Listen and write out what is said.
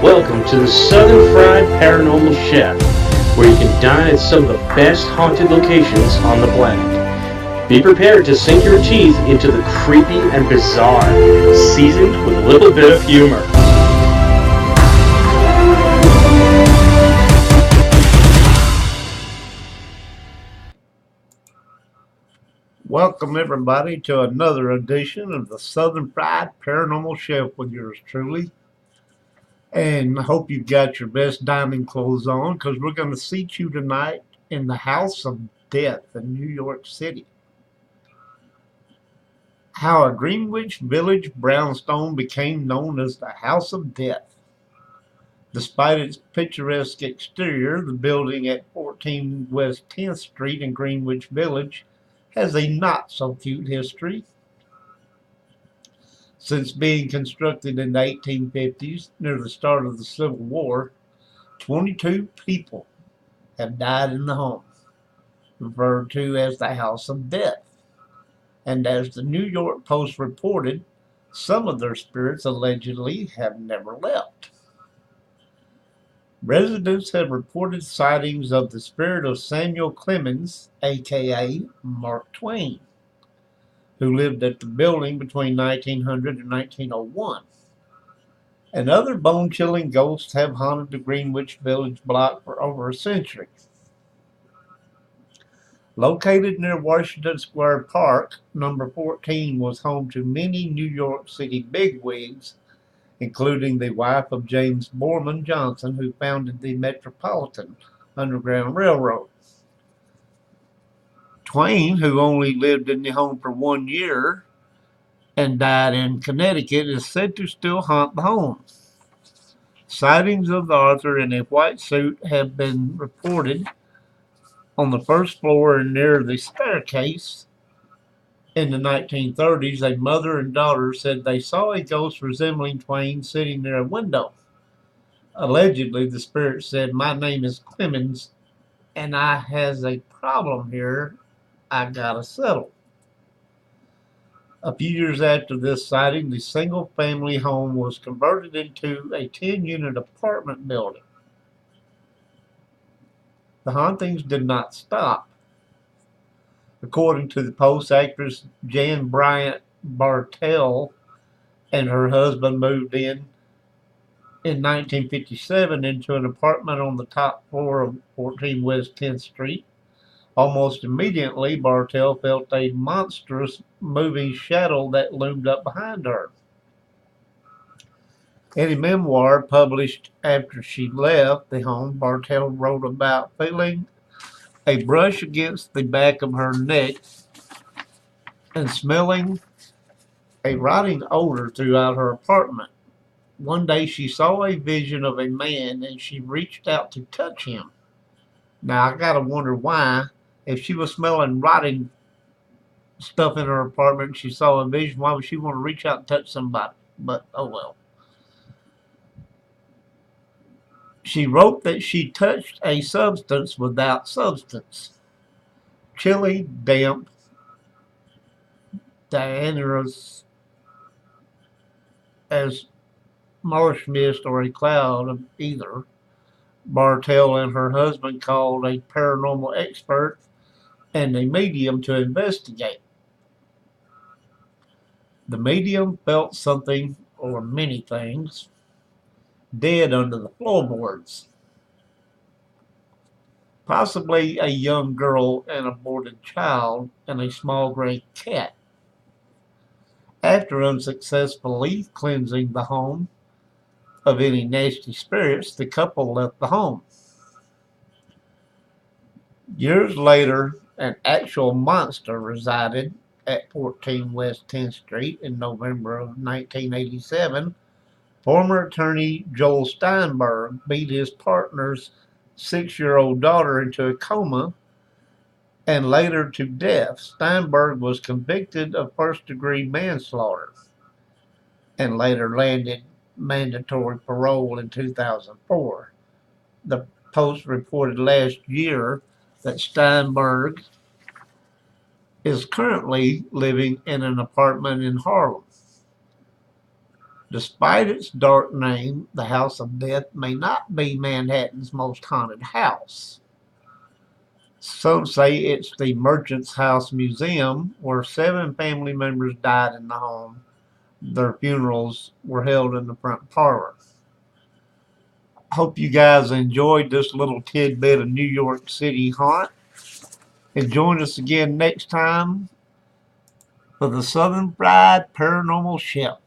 Welcome to the Southern Fried Paranormal Chef, where you can dine at some of the best haunted locations on the planet. Be prepared to sink your teeth into the creepy and bizarre, seasoned with a little bit of humor. Welcome, everybody, to another edition of the Southern Fried Paranormal Chef with yours truly. And I hope you've got your best dining clothes on because we're going to seat you tonight in the House of Death in New York City. How a Greenwich Village brownstone became known as the House of Death. Despite its picturesque exterior, the building at 14 West 10th Street in Greenwich Village has a not-so-cute history. Since being constructed in the 1850s, near the start of the Civil War, 22 people have died in the home, referred to as the House of Death. And as the New York Post reported, some of their spirits allegedly have never left. Residents have reported sightings of the spirit of Samuel Clemens, aka Mark Twain, who lived at the building between 1900 and 1901. And other bone-chilling ghosts have haunted the Greenwich Village block for over a century. Located near Washington Square Park, number 14 was home to many New York City bigwigs, including the wife of James Borman Johnson, who founded the Metropolitan Underground Railroad. Twain, who only lived in the home for 1 year and died in Connecticut, is said to still haunt the home. Sightings of the author in a white suit have been reported on the first floor and near the staircase. In the 1930s, a mother and daughter said they saw a ghost resembling Twain sitting near a window. Allegedly, the spirit said, "My name is Clemens, and I has a problem here I gotta settle." A few years after this sighting, the single-family home was converted into a 10-unit apartment building. The hauntings did not stop. According to the Post, actress Jan Bryant Bartell and her husband moved in 1957 into an apartment on the top floor of 14 West 10th Street. Almost immediately, Bartell felt a monstrous moving shadow that loomed up behind her. In a memoir published after she left the home, Bartell wrote about feeling a brush against the back of her neck and smelling a rotting odor throughout her apartment. One day she saw a vision of a man and she reached out to touch him. Now I gotta wonder why, if she was smelling rotting stuff in her apartment and she saw a vision, why would she want to reach out and touch somebody? But oh well. She wrote that she touched a substance without substance. Chilly, damp, diaphanous as marsh mist or a cloud of either. Bartell and her husband called a paranormal expert and a medium to investigate. The medium felt something, or many things, dead under the floorboards. Possibly a young girl, an aborted child, and a small gray cat. After unsuccessfully cleansing the home of any nasty spirits, the couple left the home. Years later, an actual monster resided at 14 West 10th Street in November of 1987. Former attorney Joel Steinberg beat his partner's 6-year-old daughter into a coma and later to death. Steinberg was convicted of first-degree manslaughter and later landed mandatory parole in 2004. The Post reported last year that Steinberg is currently living in an apartment in Harlem. Despite its dark name, the House of Death may not be Manhattan's most haunted house. Some say it's the Merchant's House Museum, where 7 family members died in the home. Their funerals were held in the front parlor. Hope you guys enjoyed this little tidbit of New York City haunt. And join us again next time for the Southern Fried Paranormal Chef.